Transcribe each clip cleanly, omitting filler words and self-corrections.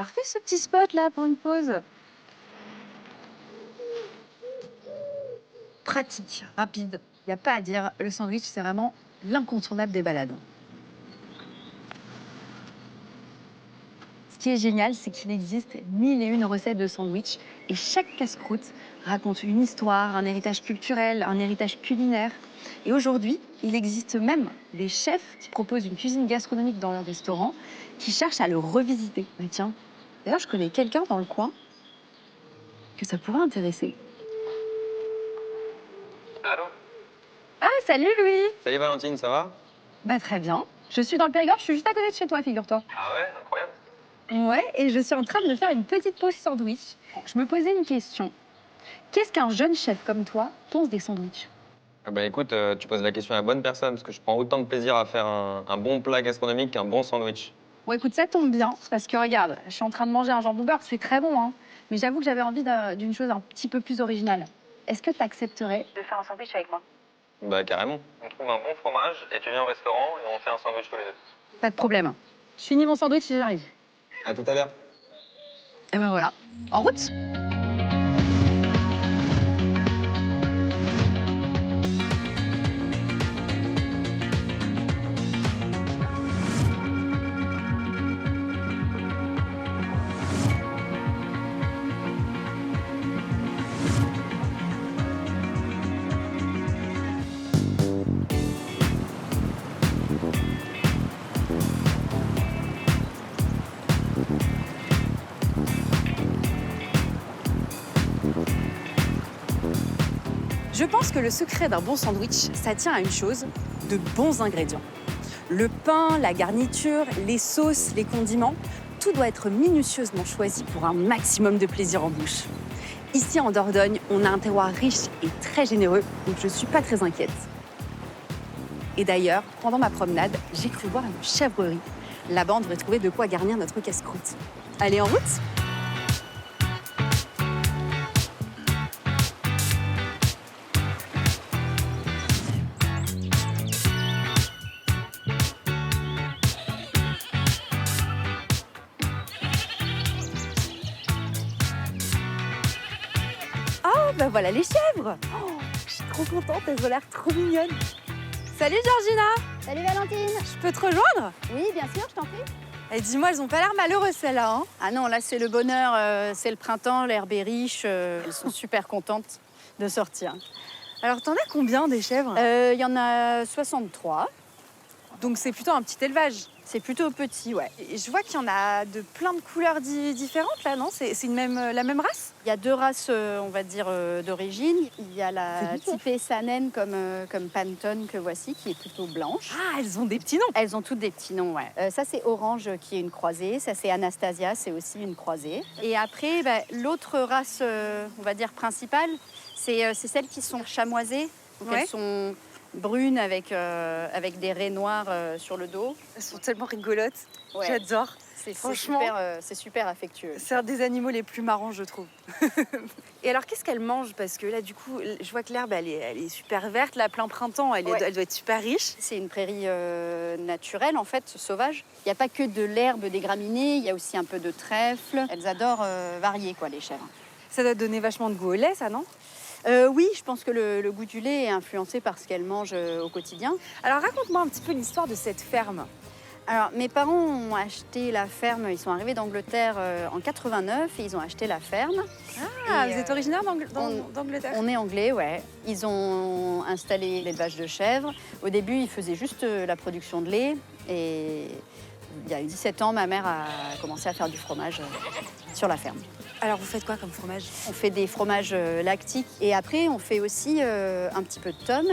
parfait ce petit spot là pour une pause. Pratique, rapide. Il n'y a pas à dire. Le sandwich, c'est vraiment l'incontournable des balades. Ce qui est génial, c'est qu'il existe 1001 recettes de sandwich et chaque casse-croûte raconte une histoire, un héritage culturel, un héritage culinaire. Et aujourd'hui, il existe même des chefs qui proposent une cuisine gastronomique dans leur restaurant qui cherchent à le revisiter. Mais tiens, d'ailleurs, je connais quelqu'un dans le coin que ça pourrait intéresser. Allô? Ah, salut Louis! Salut Valentine, ça va? Bah très bien. Je suis dans le Périgord, je suis juste à côté de chez toi, figure-toi. Ah ouais, incroyable. Ouais, et je suis en train de me faire une petite pause sandwich. Je me posais une question. Qu'est-ce qu'un jeune chef comme toi pense des sandwichs? Ah bah écoute, tu poses la question à la bonne personne parce que je prends autant de plaisir à faire un bon plat gastronomique qu'un bon sandwich. Bon, écoute, ça tombe bien, parce que regarde, je suis en train de manger un jambon beurre, c'est très bon, hein. Mais j'avoue que j'avais envie d'une chose un petit peu plus originale. Est-ce que tu accepterais de faire un sandwich avec moi? Bah carrément. On trouve un bon fromage et tu viens au restaurant et on fait un sandwich tous les deux. Pas de problème. Je finis mon sandwich et j'arrive. À tout à l'heure. Et ben voilà. En route! Je pense que le secret d'un bon sandwich, ça tient à une chose, de bons ingrédients. Le pain, la garniture, les sauces, les condiments, tout doit être minutieusement choisi pour un maximum de plaisir en bouche. Ici en Dordogne, on a un terroir riche et très généreux, donc je ne suis pas très inquiète. Et d'ailleurs, pendant ma promenade, j'ai cru voir une chèvrerie. Là-bas, on devrait trouver de quoi garnir notre casse-croûte. Allez, en route! Ben voilà les chèvres. Oh, je suis trop contente, elles ont l'air trop mignonnes. Salut Georgina, Salut Valentine. je peux te rejoindre? Oui, bien sûr, je t'en prie. Et dis-moi, elles ont pas l'air malheureuses celles-là, hein? Ah non, là c'est le bonheur, c'est le printemps, l'herbe est riche, elles sont super contentes de sortir. Alors t'en as combien des chèvres? Il y en a 63, Donc c'est plutôt un petit élevage. c'est plutôt petit, ouais. Et je vois qu'il y en a de plein de couleurs différentes là, non? C'est la même race? Il y a deux races, on va dire, d'origine. Il y a la typée Sanen comme Pantone que voici, qui est plutôt blanche. Ah, elles ont des petits noms. Elles ont toutes des petits noms, ouais. Ça, c'est Orange, qui est une croisée. Ça, c'est Anastasia, c'est aussi une croisée. Et après, l'autre race, on va dire, principale, c'est celles qui sont chamoisées. Donc, Ouais. elles sont brunes avec des raies noires sur le dos. Elles sont tellement rigolotes. Ouais. J'adore. Franchement, Franchement, c'est super affectueux. c'est un des animaux les plus marrants, je trouve. Et alors, qu'est-ce qu'elles mangent? Parce que là, du coup, je vois que l'herbe, elle est super verte. Là, plein printemps, elle doit être super riche. C'est une prairie naturelle, en fait, sauvage. Il n'y a pas que de l'herbe, des graminées, il y a aussi un peu de trèfle. Elles adorent varier, quoi, les chèvres. Ça doit donner vachement de goût au lait, ça, non? Oui, je pense que le goût du lait est influencé par ce qu'elles mangent au quotidien. Alors, raconte-moi un petit peu l'histoire de cette ferme. Alors, mes parents ont acheté la ferme, ils sont arrivés d'Angleterre en 89 et ils ont acheté la ferme. Ah, Et, vous êtes originaire on- d'Angleterre? On est anglais, ouais. Ils ont installé l'élevage de chèvres. Au début, ils faisaient juste la production de lait. Et il y a eu 17 ans, ma mère a commencé à faire du fromage sur la ferme. Alors, vous faites quoi comme fromage? On fait des fromages lactiques. Et après, on fait aussi un petit peu de tome,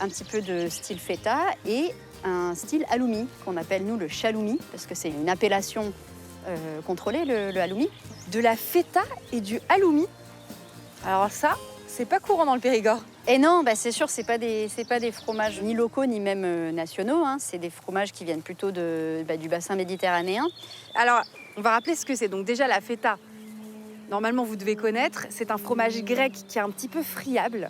un petit peu de style feta et un style halloumi, qu'on appelle nous le chaloumi, parce que c'est une appellation contrôlée, le halloumi. De la feta et du halloumi. Alors ça, c'est pas courant dans le Périgord. Et non, c'est sûr, c'est pas des fromages ni locaux ni même nationaux. Hein. C'est des fromages qui viennent plutôt du bassin méditerranéen. Alors, on va rappeler ce que c'est. Donc déjà, la feta, normalement, vous devez connaître. C'est un fromage grec qui est un petit peu friable.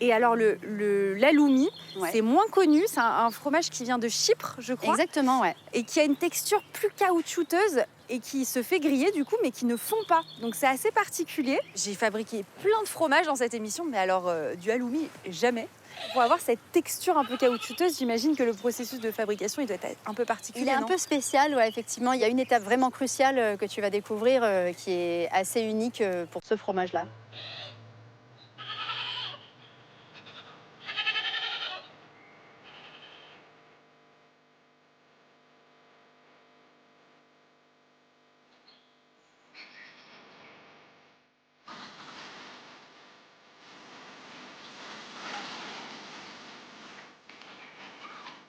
Et alors, l'halloumi, Ouais. c'est moins connu. C'est un fromage qui vient de Chypre, je crois. Exactement, ouais. Et qui a une texture plus caoutchouteuse et qui se fait griller du coup, mais qui ne fond pas. Donc c'est assez particulier. J'ai fabriqué plein de fromages dans cette émission, mais alors du halloumi, jamais. Pour avoir cette texture un peu caoutchouteuse, j'imagine que le processus de fabrication, il doit être un peu particulier, Il est un non? peu spécial, ouais, effectivement. Il y a une étape vraiment cruciale que tu vas découvrir qui est assez unique pour ce fromage-là.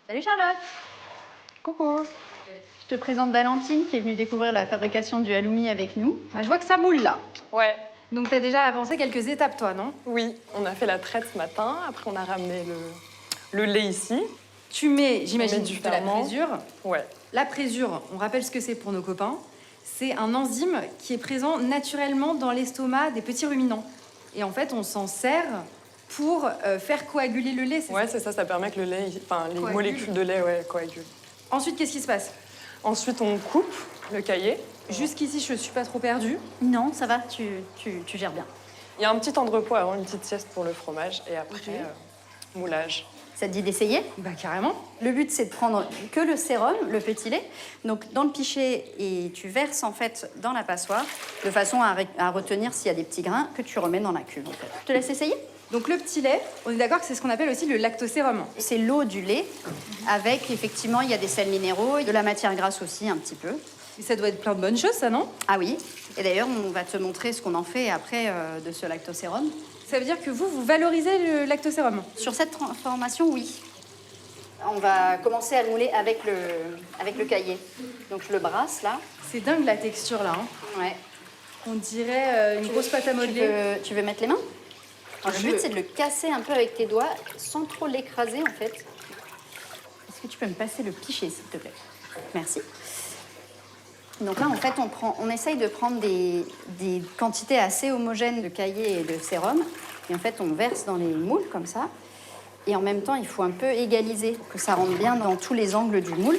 Salut Charlotte! Coucou. Je te présente Valentine qui est venue découvrir la fabrication du halloumi avec nous. Bah, je vois que ça moule là. Ouais, Donc t'as déjà avancé quelques étapes toi, non? oui, on a fait la traite ce matin, après on a ramené le lait ici. Tu mets, j'imagine, On met du de la ferment. présure. Ouais, La présure, on rappelle ce que c'est pour nos copains. C'est un enzyme qui est présent naturellement dans l'estomac des petits ruminants. Et en fait, on s'en sert pour faire coaguler le lait. ouais, c'est ça, ça permet que le lait, enfin les Coagule. molécules de lait, ouais, coagulent. Ensuite, qu'est-ce qui se passe? Ensuite, on coupe le cahier. Jusqu'ici, je suis pas trop perdue. Non, ça va, tu gères bien. Il y a un petit temps de repos avant, une petite sieste pour le fromage, et après, Ok. moulage. Ça te dit d'essayer? Bah carrément. Le but, c'est de prendre que le sérum, le petit lait, donc dans le pichet, et tu verses en fait dans la passoire, de façon à retenir s'il y a des petits grains que tu remets dans la cuve. En fait. Je te laisse essayer? Donc le petit lait, on est d'accord que c'est ce qu'on appelle aussi le lactosérum. C'est l'eau du lait, avec effectivement, il y a des sels minéraux, et de la matière grasse aussi un petit peu. Et ça doit être plein de bonnes choses, ça, non? Ah oui, et d'ailleurs, on va te montrer ce qu'on en fait après de ce lactosérum. Ça veut dire que vous valorisez le lactosérum. Sur cette transformation, oui. On va commencer à le mouler avec le cahier. Donc je le brasse là. C'est dingue la texture là. Hein. Ouais. On dirait une grosse pâte à modeler. Tu veux mettre les mains? Alors, Je le but, veux. c'est de le casser un peu avec tes doigts, sans trop l'écraser en fait. Est-ce que tu peux me passer le pichet, s'il te plaît? Merci. Donc là, en fait, on essaye de prendre des quantités assez homogènes de cahier et de sérum. Et en fait, on verse dans les moules comme ça. Et en même temps, il faut un peu égaliser pour que ça rentre bien dans tous les angles du moule.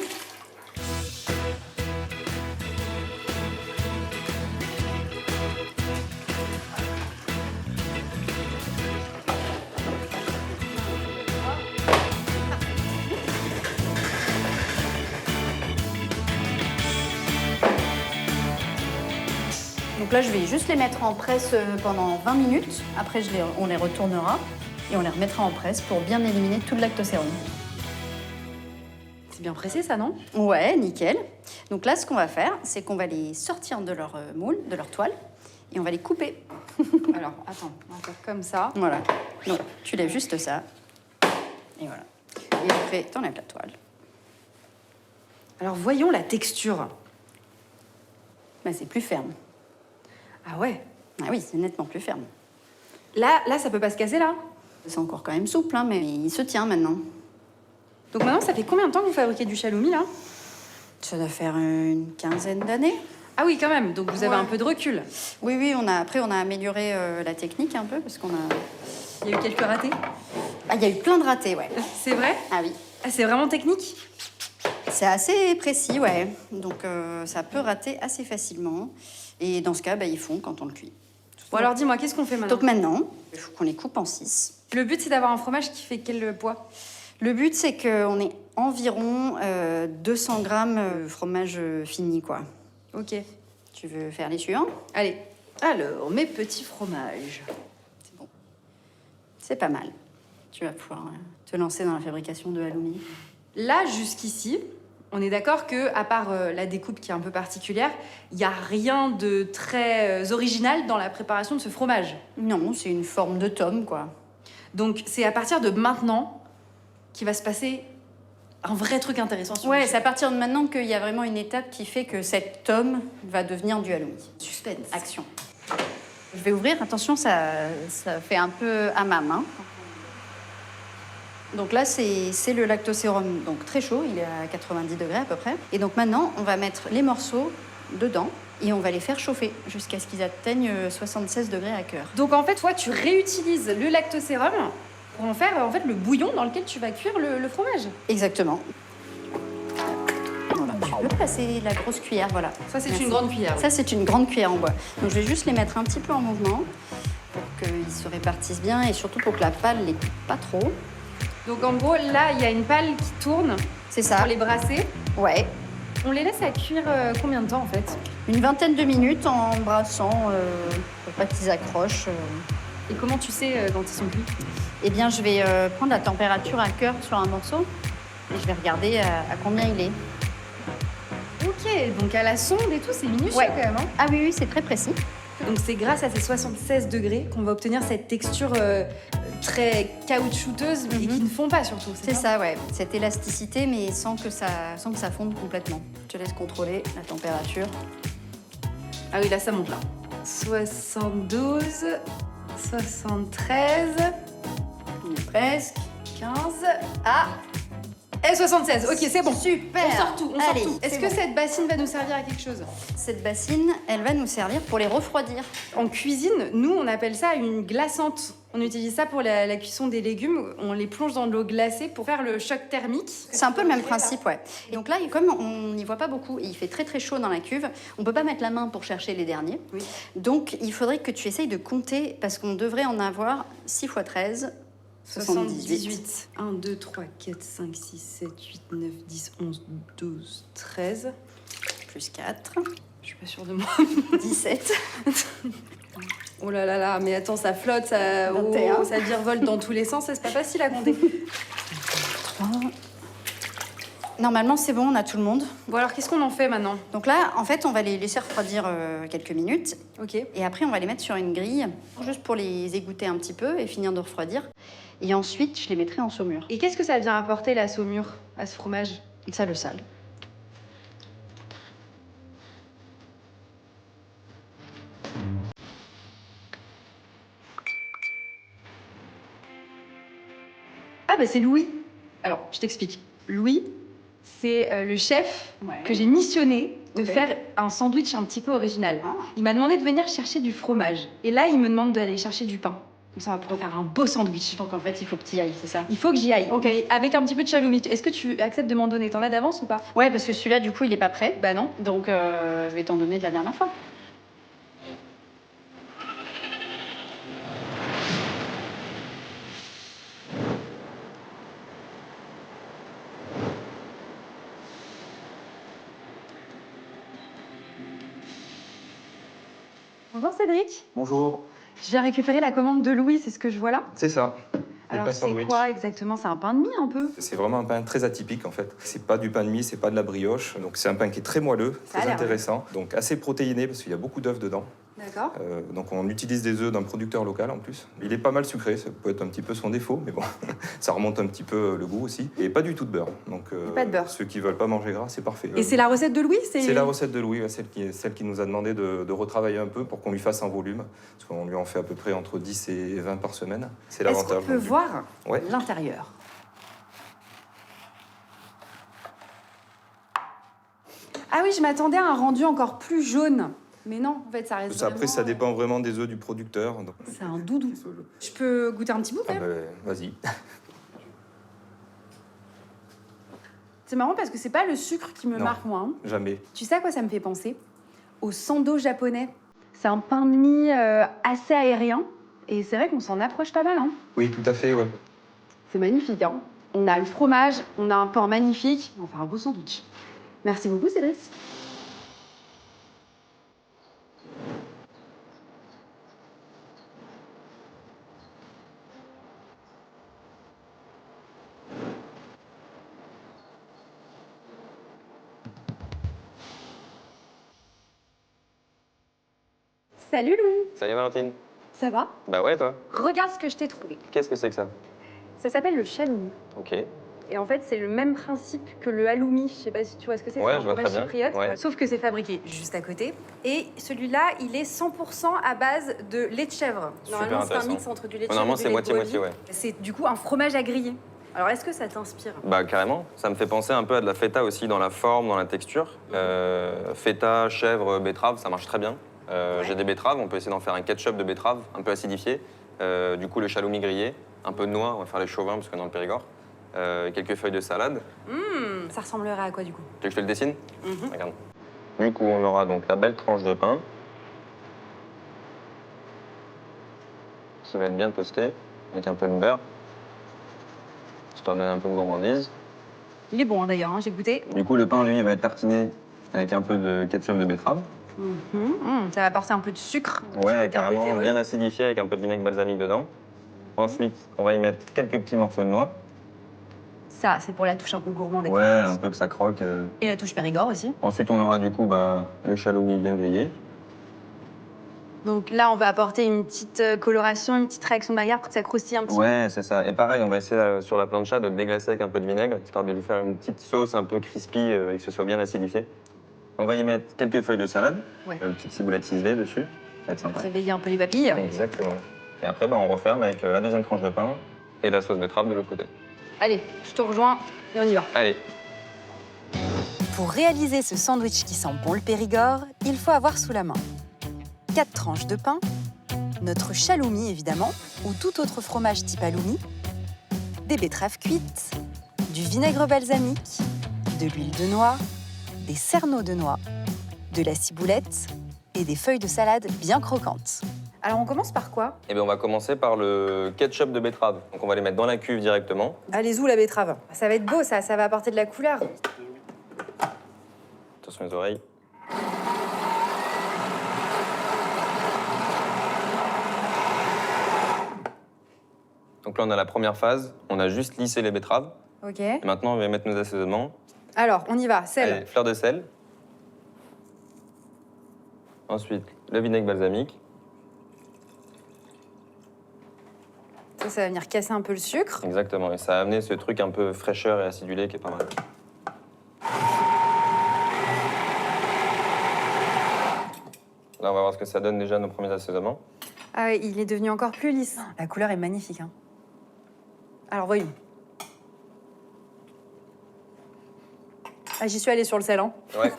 Donc là, je vais juste les mettre en presse pendant 20 minutes. Après, on les retournera et on les remettra en presse pour bien éliminer tout le lactosérum. C'est bien pressé ça, non? Ouais, nickel. Donc là, ce qu'on va faire, c'est qu'on va les sortir de leur moule, de leur toile, et on va les couper. Alors, attends, on va faire comme ça. Voilà. Donc, tu lèves juste ça. Et voilà. Et après, t'enlèves la toile. Alors, voyons la texture. Ben, c'est plus ferme. Ah ouais. Ah oui, c'est nettement plus ferme. Là, ça peut pas se casser, là? C'est encore quand même souple, hein, mais il se tient maintenant. Donc maintenant, ça fait combien de temps que vous fabriquez du challoumi, là? Ça doit faire une quinzaine d'années. Ah oui, quand même. Donc vous avez Ouais. un peu de recul. Oui, oui, après, on a amélioré la technique un peu, parce qu'on a... Il y a eu quelques ratés. Ah, il y a eu plein de ratés, ouais. C'est vrai? Ah oui. Ah, c'est vraiment technique? C'est assez précis, ouais. Donc, ça peut rater assez facilement. Et dans ce cas, ils font quand on le cuit. Bon, alors dis-moi, qu'est-ce qu'on fait maintenant? Donc maintenant, il faut qu'on les coupe en 6. Le but, c'est d'avoir un fromage qui fait quel poids? Le but, c'est qu'on ait environ 200 grammes de fromage fini, quoi. Ok. Tu veux faire les suivants? Allez. Alors, mes petits fromages. C'est bon. C'est pas mal. Tu vas pouvoir te lancer dans la fabrication de halloumi. Là, jusqu'ici, on est d'accord que, à part la découpe qui est un peu particulière, il n'y a rien de très original dans la préparation de ce fromage. Non, c'est une forme de tome, quoi. Donc, c'est à partir de maintenant qu'il va se passer un vrai truc intéressant sur Ouais, le c'est à partir de maintenant qu'il y a vraiment une étape qui fait que cette tome va devenir du halloumi. suspense. Action. Je vais ouvrir, attention, ça fait un peu à ma main. Donc là, c'est le lactosérum, donc très chaud, il est à 90 degrés à peu près. Et donc maintenant, on va mettre les morceaux dedans et on va les faire chauffer jusqu'à ce qu'ils atteignent 76 degrés à cœur. Donc, en fait, toi, tu réutilises le lactosérum pour en faire le bouillon dans lequel tu vas cuire le fromage. Exactement. Voilà, tu Hop, là, c'est la grosse cuillère, voilà. Ça, c'est Merci. une grande cuillère. Ça, c'est une grande cuillère en bois. Donc, je vais juste les mettre un petit peu en mouvement pour qu'ils se répartissent bien et surtout pour que la pâle les coupe pas trop. Donc en gros, là, il y a une palle qui tourne C'est ça. pour les brasser. Ouais. On les laisse à cuire combien de temps en fait? Une vingtaine de minutes en brassant pour pas qu'ils accrochent. Et comment tu sais quand ils sont cuits? Eh bien, je vais prendre la température à cœur sur un morceau et je vais regarder à combien il est. Ok, donc à la sonde et tout, c'est minutieux Ouais. quand même. Hein. Ah oui, c'est très précis. Donc c'est grâce à ces 76 degrés qu'on va obtenir cette texture très caoutchouteuse et qui ne fond pas surtout. C'est ça, ouais. Cette élasticité, mais sans que ça fonde complètement. Je te laisse contrôler la température. Ah oui, là ça monte là. 72, 73, On est presque. 15, ah et 76. Ok, c'est bon. Super. On sort tout, on sort Allez, tout. Est-ce c'est que bon. cette bassine va nous servir à quelque chose? Cette bassine, elle va nous servir pour les refroidir. En cuisine, nous, on appelle ça une glaçante. On utilise ça pour la cuisson des légumes. On les plonge dans de l'eau glacée pour faire le choc thermique. C'est un peu le même principe, ouais. Et donc là, comme on n'y voit pas beaucoup et il fait très très chaud dans la cuve, on peut pas mettre la main pour chercher les derniers. Oui. Donc il faudrait que tu essayes de compter parce qu'on devrait en avoir 6 x 13. 78. 1, 2, 3, 4, 5, 6, 7, 8, 9, 10, 11, 12, 13. Plus 4. Je suis pas sûre de moi. 17. Oh là là là, mais attends, ça flotte, ça, 21. ça virevolte dans tous les sens, c'est pas facile à compter. 3. Normalement, c'est bon, on a tout le monde. Bon alors, qu'est-ce qu'on en fait maintenant? Donc là, en fait, on va les laisser refroidir quelques minutes. Ok. Et après, on va les mettre sur une grille, juste pour les égoutter un petit peu et finir de refroidir. Et ensuite, je les mettrai en saumure. Et qu'est-ce que ça vient apporter la saumure à ce fromage? Ça, le sale. Ah bah c'est Louis. Alors, je t'explique. Louis, c'est le chef que j'ai missionné de faire un sandwich un petit peu original. Ah. Il m'a demandé de venir chercher du fromage. Et là, il me demande d'aller chercher du pain. Comme ça, on va pouvoir faire un beau sandwich. Donc en fait, il faut que tu y ailles, c'est ça? Il faut que j'y aille. Ok. Avec un petit peu de chaloumi. Est-ce que tu acceptes de m'en donner? T'en as d'avance ou pas? Ouais, parce que celui-là, du coup, il est pas prêt. Bah non. Donc, je vais t'en donner de la dernière fois. Bonjour Cédric. Bonjour, Je viens récupérer la commande de Louis, c'est ce que je vois là. c'est ça. Le Alors pain c'est sandwich. quoi exactement? C'est un pain de mie un peu? C'est vraiment un pain très atypique en fait. C'est pas du pain de mie, c'est pas de la brioche. Donc c'est un pain qui est très moelleux, Ça a très l'air, intéressant. Donc assez protéiné parce qu'il y a beaucoup d'œufs dedans. D'accord. Donc on utilise des œufs d'un producteur local en plus. Il est pas mal sucré, ça peut être un petit peu son défaut, mais bon, ça remonte un petit peu le goût aussi. Et pas du tout de beurre. Donc pas de beurre. ceux qui veulent pas manger gras, c'est parfait. Et c'est la recette de Louis? C'est la recette de Louis, ouais, celle qui nous a demandé de retravailler un peu pour qu'on lui fasse un volume. Parce qu'on lui en fait à peu près entre 10 et 20 par semaine. C'est Est-ce l'avantage. qu'on peut donc, voir Ouais. l'intérieur? Ah oui, je m'attendais à un rendu encore plus jaune. Mais non, en fait, ça reste Après, ça vraiment, dépend vraiment des œufs du producteur. Donc- C'est un doudou. Je peux goûter un petit bout quand Ah même? bah, vas-y. C'est marrant parce que c'est pas le sucre qui me Non. marque moi. Hein. Jamais. Tu sais à quoi ça me fait penser? Au sando japonais. C'est un pain de mie assez aérien. Et c'est vrai qu'on s'en approche pas mal. Hein. Oui, tout à fait, ouais. C'est magnifique. Hein. On a le fromage, on a un pain magnifique. On va faire un beau sandwich. Merci beaucoup, Cédric. Salut Lou, Salut Valentine. ça va? Bah ouais, toi. Regarde ce que je t'ai trouvé. Qu'est-ce que c'est que ça? Ça s'appelle le chaloumi. Ok. Et en fait, c'est le même principe que le halloumi. Je sais pas si tu vois ce que c'est. Ouais, c'est un je vois fromage très bien. chypriote, Ouais. sauf que c'est fabriqué juste à côté. Et celui-là, il est 100% à base de lait de chèvre. Super Normalement, c'est un intéressant. mix entre du lait de chèvre Normalement, et du c'est lait de moitié-moitié, brebis. ouais. C'est du coup un fromage à griller. Alors, est-ce que ça t'inspire? Bah carrément. Ça me fait penser un peu à de la feta aussi dans la forme, dans la texture. Feta, chèvre, betterave, ça marche très bien. J'ai des betteraves, on peut essayer d'en faire un ketchup de betterave, un peu acidifié. Du coup, le chaloumi grillé, un peu de noix, on va faire les chauvins parce qu'on est dans le Périgord. Quelques feuilles de salade. Ça ressemblerait à quoi du coup? Tu veux que je te le dessine? Regarde. Du coup, on aura donc la belle tranche de pain. Ça va être bien toasté, avec un peu de beurre. Histoire de donner un peu de gourmandise. Il est bon hein, d'ailleurs, j'ai goûté. Du coup, le pain, lui, il va être tartiné avec un peu de ketchup de betterave. Ça va apporter un peu de sucre. Ouais, carrément, bien acidifié avec un peu de vinaigre balsamique dedans. Ensuite, on va y mettre quelques petits morceaux de noix. Ça, c'est pour la touche un peu gourmande. Ouais, un peu que ça croque. Et la touche Périgord aussi. Ensuite, on aura du coup le chaloumi bien grillé. Donc là, on va apporter une petite coloration, une petite réaction de bagarre pour que ça croustille un petit peu. Ouais, c'est ça. Et pareil, on va essayer sur la plancha de le déglacer avec un peu de vinaigre, histoire de lui faire une petite sauce un peu crispy et que ce soit bien acidifié. On va y mettre quelques feuilles de salade, Ouais. une petite ciboulette ciselée dessus. Ça va être sympa. Réveiller un peu les papilles. Exactement. Et après, on referme avec la deuxième tranche de pain et la sauce betterave de l'autre côté. Allez, je te rejoins et on y va. Allez. Pour réaliser ce sandwich qui sent bon le Périgord, il faut avoir sous la main 4 tranches de pain, notre chaloumi évidemment, ou tout autre fromage type halloumi, des betteraves cuites, du vinaigre balsamique, de l'huile de noix, des cerneaux de noix, de la ciboulette et des feuilles de salade bien croquantes. Alors on commence par quoi? Eh bien, on va commencer par le ketchup de betterave. Donc, on va les mettre dans la cuve directement. Allez où la betterave? Ça va être beau ça va apporter de la couleur. Attention les oreilles. Donc là, on a la première phase. On a juste lissé les betteraves. Ok. Et maintenant, on va mettre nos assaisonnements. Alors on y va, sel. Allez, fleur de sel. Ensuite, le vinaigre balsamique. Ça va venir casser un peu le sucre. Exactement. Et ça a amené ce truc un peu fraîcheur et acidulé qui est pas mal. Là, on va voir ce que ça donne déjà nos premiers assaisonnements. Ah ouais, il est devenu encore plus lisse. La couleur est magnifique. Hein. Alors voyons. Ah, j'y suis allée sur le sel. Hein. Ouais.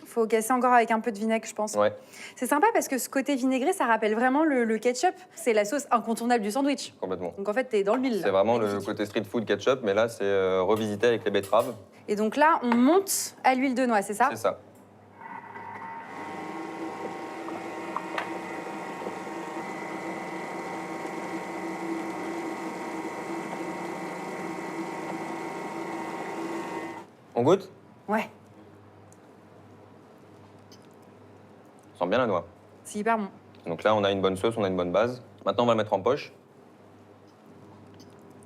Faut casser encore avec un peu de vinaigre, je pense. Ouais, C'est sympa parce que ce côté vinaigré, ça rappelle vraiment le ketchup. C'est la sauce incontournable du sandwich. complètement. Donc en fait, t'es dans le mille. C'est là. vraiment le Magnifique. côté street food ketchup, mais là, c'est revisité avec les betteraves. Et donc là, on monte à l'huile de noix, c'est ça? C'est ça. On goûte? Ouais, On sent bien la noix. c'est hyper bon. Donc là, on a une bonne sauce, on a une bonne base. Maintenant, on va le mettre en poche.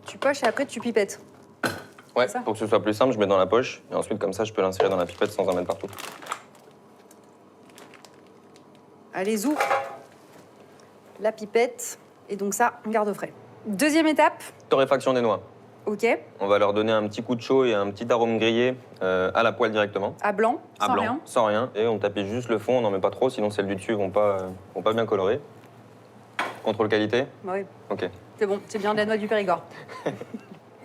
Tu poches et après tu pipettes. Ouais, C'est ça. pour que ce soit plus simple, je mets dans la poche. Et ensuite, comme ça, je peux l'insérer dans la pipette sans en mettre partout. Allez, zou. La pipette. Et donc ça, on garde au frais. Deuxième étape. Torréfaction des noix. Ok. On va leur donner un petit coup de chaud et un petit arôme grillé à la poêle directement. À blanc, À sans blanc, rien. sans rien. Et on tapisse juste le fond, on n'en met pas trop, sinon celles du dessus vont pas bien colorer. Contrôle qualité. Bah oui, Ok. c'est bon, c'est bien de la noix du Périgord.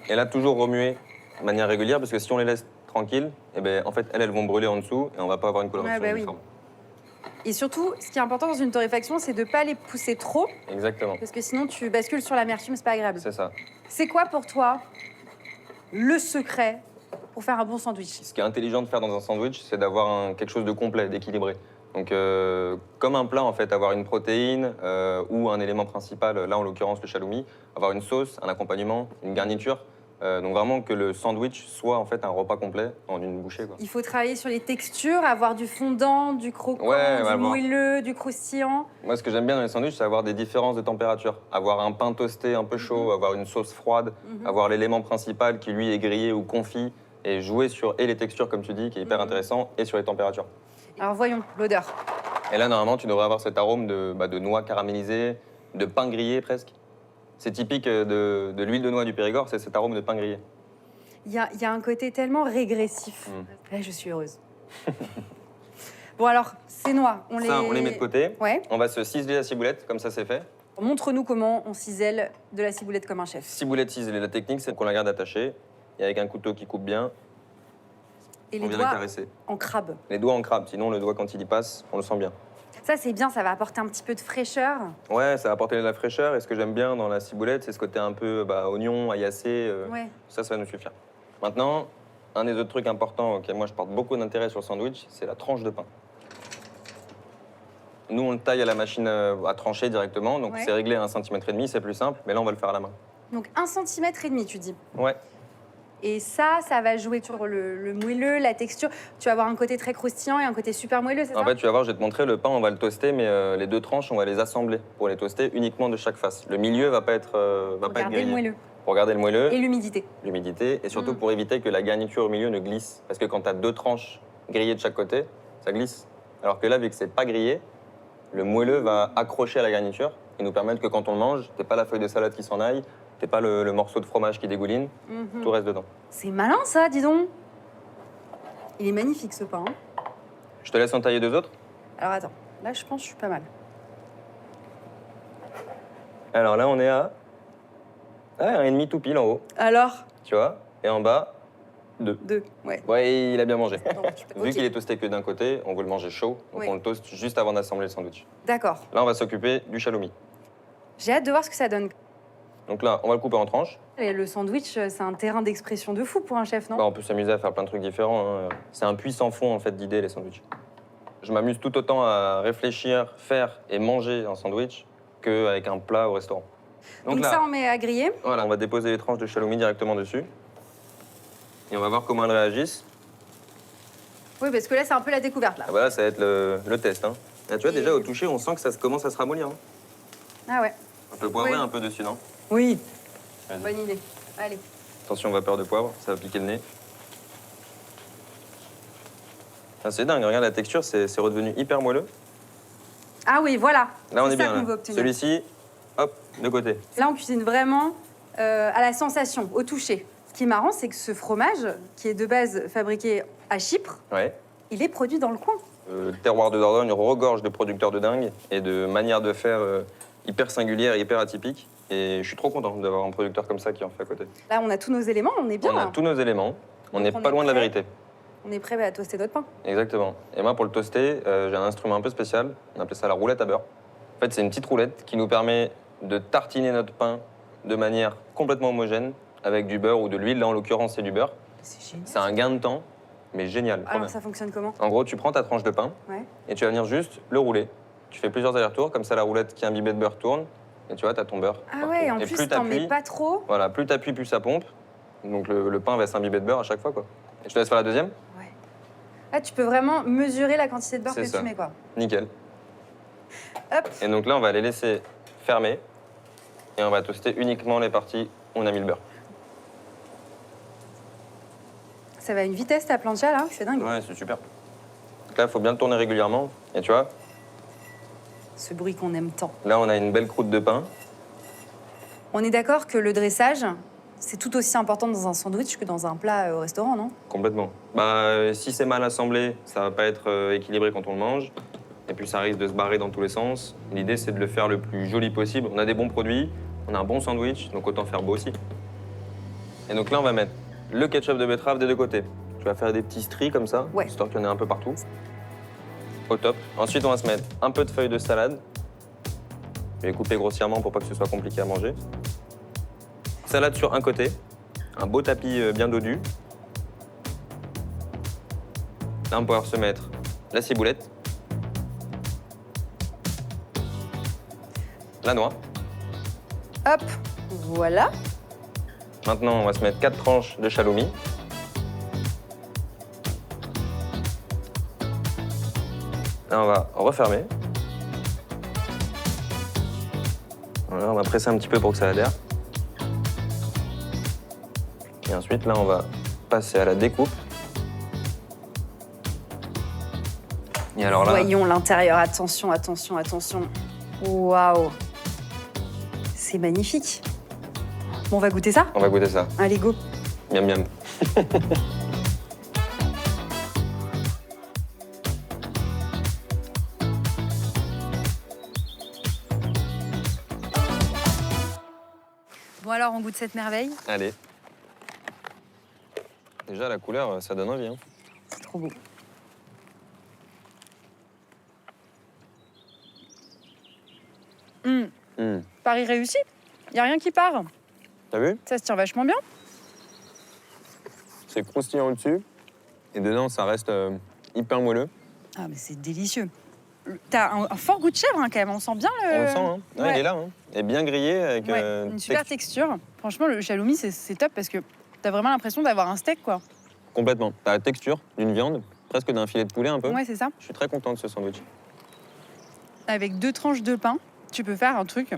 Et là, toujours remuer de manière régulière, parce que si on les laisse tranquilles, eh ben, en fait, elles vont brûler en dessous et on va pas avoir une coloration Ouais, bah oui. uniforme. Et surtout, ce qui est important dans une torréfaction, c'est de ne pas les pousser trop, Exactement. parce que sinon tu bascules sur l'amertume, c'est pas agréable. C'est ça. C'est quoi pour toi le secret pour faire un bon sandwich? Ce qui est intelligent de faire dans un sandwich, c'est d'avoir quelque chose de complet, d'équilibré. Donc, comme un plat, en fait, avoir une protéine ou un élément principal, là en l'occurrence le chaloumi, avoir une sauce, un accompagnement, une garniture. Donc vraiment que le sandwich soit en fait un repas complet en une bouchée, quoi. Il faut travailler sur les textures, avoir du fondant, du croquant, Ouais, du ouais, bon. moelleux, du croustillant. Moi, ce que j'aime bien dans les sandwichs, c'est avoir des différences de température. Avoir un pain toasté un peu chaud, avoir une sauce froide, avoir l'élément principal qui, lui, est grillé ou confit, et jouer sur et les textures, comme tu dis, qui est hyper intéressant, et sur les températures. Alors voyons, l'odeur. Et là, normalement, tu devrais avoir cet arôme de noix caramélisées, de pain grillé presque. C'est typique de l'huile de noix du Périgord, c'est cet arôme de pain grillé. Il y a un côté tellement régressif. Là, je suis heureuse. Bon alors, ces noix, on On les met de côté. Ouais. On va se ciseler la ciboulette, comme ça c'est fait. Montre-nous comment on cisèle de la ciboulette comme un chef. Ciboulette ciselée, la technique, c'est qu'on la garde attachée. Et avec un couteau qui coupe bien, Et on les vient la doigts caresser. en crabe. Les doigts en crabe, sinon le doigt, quand il y passe, on le sent bien. Ça, c'est bien, ça va apporter un petit peu de fraîcheur. Ouais, ça va apporter de la fraîcheur. Et ce que j'aime bien dans la ciboulette, c'est ce côté un peu oignon, aillacé. Ouais. Ça va nous suffire. Maintenant, Un des autres trucs importants auxquels moi je porte beaucoup d'intérêt sur le sandwich, c'est la tranche de pain. Nous, on le taille à la machine à trancher directement, donc Ouais. c'est réglé à 1,5 cm, c'est plus simple, mais là, on va le faire à la main. Donc 1,5 cm, tu dis. Ouais, Et ça va jouer sur le moelleux, la texture. Tu vas avoir un côté très croustillant et un côté super moelleux, c'est en ça? fait, tu vas voir, je vais te montrer, le pain, on va le toaster, mais les deux tranches, on va les assembler pour les toaster uniquement de chaque face. Le milieu va pas être, va Pour pas être garder grillé. le moelleux. Pour garder le moelleux, Et l'humidité. l'humidité, et surtout Mm. pour éviter que la garniture au milieu ne glisse. Parce que quand tu as deux tranches grillées de chaque côté, ça glisse. Alors que là, vu que c'est pas grillé, le moelleux va accrocher à la garniture et nous permettre que quand on le mange, t'es pas la feuille de salade qui s'en aille, t'es pas le morceau de fromage qui dégouline, Mhm. tout reste dedans. C'est malin, ça, dis donc. Il est magnifique, ce pain. hein. Je te laisse en tailler deux autres. Alors, attends. Là, je pense que je suis pas mal. Alors là, on est à 1,5 tout pile en haut, Alors, tu vois, et en bas, 2. 2. Ouais. Ouais, il a bien mangé. Non, tu peux- Vu Ok. qu'il est toasté que d'un côté, on veut le manger chaud, donc Oui. on le toast juste avant d'assembler le sandwich. D'accord. Là, on va s'occuper du challoumi. J'ai hâte de voir ce que ça donne. Donc là, on va le couper en tranches. Et le sandwich, c'est un terrain d'expression de fou pour un chef, non? Bah, on peut s'amuser à faire plein de trucs différents. hein. C'est un puits sans fond en fait d'idées les sandwichs. Je m'amuse tout autant à réfléchir, faire et manger un sandwich qu'avec un plat au restaurant. Donc là, ça, on met à griller. voilà, on va déposer les tranches de challoumi directement dessus. Et on va voir comment elles réagissent. Oui, parce que là, c'est un peu la découverte, là. Ah bah là, ça va être le test. Hein. Là, tu vois, Et- déjà au toucher, on sent que ça commence à se ramollir. Hein. Ah ouais. On peut poivrer Oui. un peu dessus, non? Oui. Vas-y. Bonne idée. Allez. Attention, vapeur de poivre, ça va piquer le nez. Ah, c'est dingue, regarde la texture, c'est redevenu hyper moelleux. Ah oui, voilà. Là, on C'est est ça bien. qu'on Là. veut obtenir. Celui-ci, hop, de côté. Là, on cuisine vraiment à la sensation, au toucher. Ce qui est marrant, c'est que ce fromage, qui est de base fabriqué à Chypre, Ouais. il est produit dans le coin. Le terroir de Dordogne regorge de producteurs de dingue et de manières de faire hyper singulières, hyper atypiques. Et je suis trop content d'avoir un producteur comme ça qui en fait à côté. Là, on a tous nos éléments, on est bien. On a là. tous nos éléments, on n'est on pas est loin de la prêt. vérité. On est prêt à toaster notre pain. Exactement. Et moi, pour le toaster, j'ai un instrument un peu spécial. On appelle ça la roulette à beurre. En fait, c'est une petite roulette qui nous permet de tartiner notre pain de manière complètement homogène avec du beurre ou de l'huile. Là, en l'occurrence, c'est du beurre. C'est génial. C'est un gain de temps, mais génial. trop Alors, bien. ça fonctionne comment? En gros, tu prends ta tranche de pain Ouais. et tu vas venir juste le rouler. Tu fais plusieurs allers-retours, comme ça la roulette qui est imbibée de beurre tourne. Et tu vois, tu as ton beurre. Ah partout. ouais, en et plus, plus t'en t'appuies, mets pas trop. voilà, plus t'appuies, plus ça pompe. Donc le pain va s'imbiber de beurre à chaque fois, quoi. Et je te laisse faire la deuxième. Ouais. Là, tu peux vraiment mesurer la quantité de beurre C'est que ça. tu mets, quoi. Nickel. Hop. Et donc là, on va les laisser fermer. Et on va toaster uniquement les parties où on a mis le beurre. Ça va à une vitesse, ta plancha, là. C'est dingue. Ouais, c'est super. Donc là, il faut bien le tourner régulièrement. Et tu vois, Ce bruit qu'on aime tant. là, on a une belle croûte de pain. On est d'accord que le dressage, c'est tout aussi important dans un sandwich que dans un plat au restaurant, non? Complètement. Si c'est mal assemblé, ça va pas être équilibré quand on le mange. Et puis ça risque de se barrer dans tous les sens. L'idée, c'est de le faire le plus joli possible. On a des bons produits, on a un bon sandwich, donc autant faire beau aussi. Et donc là, on va mettre le ketchup de betterave des deux côtés. Tu vas faire des petits stries comme ça, Ouais. histoire qu'il y en ait un peu partout. Au top. Ensuite, on va se mettre un peu de feuilles de salade. Je vais les couper grossièrement pour pas que ce soit compliqué à manger. Salade sur un côté, un beau tapis bien dodu. Là, on va pouvoir se mettre la ciboulette, la noix. Hop, voilà. Maintenant, on va se mettre 4 tranches de challoumi. Là, on va refermer. Voilà, on va presser un petit peu pour que ça adhère. Et ensuite, là, on va passer à la découpe. Et alors là, Voyons l'intérieur. Attention, attention, attention. Waouh. C'est magnifique. Bon, on va goûter ça? on va goûter ça. Allez, go. Miam miam. Bon, alors, on goûte cette merveille. Allez. Déjà, la couleur, ça donne envie. Hein. C'est trop beau. Pari réussi. Il n'y a rien qui part. T'as vu? Ça se tient vachement bien. C'est croustillant au-dessus. Et dedans, ça reste hyper moelleux. Ah, mais c'est délicieux. T'as un fort goût de chèvre hein, quand même, on sent bien le... On le sent, hein. Ouais, Ouais. il est là. Hein. Et bien grillé avec Ouais, une super texture. Franchement, le shaloumi, c'est top parce que t'as vraiment l'impression d'avoir un steak, quoi. Complètement. T'as la texture d'une viande, presque d'un filet de poulet un peu. Ouais, c'est ça. Je suis très content de ce sandwich. Avec 2 tranches de pain, tu peux faire un truc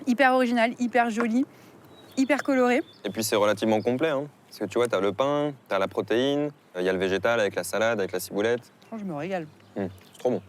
hyper original, hyper joli, hyper coloré. Et puis c'est relativement complet. Hein. Parce que tu vois, t'as le pain, t'as la protéine, il y a le végétal avec la salade, avec la ciboulette. Franchement, je me régale. C'est trop bon.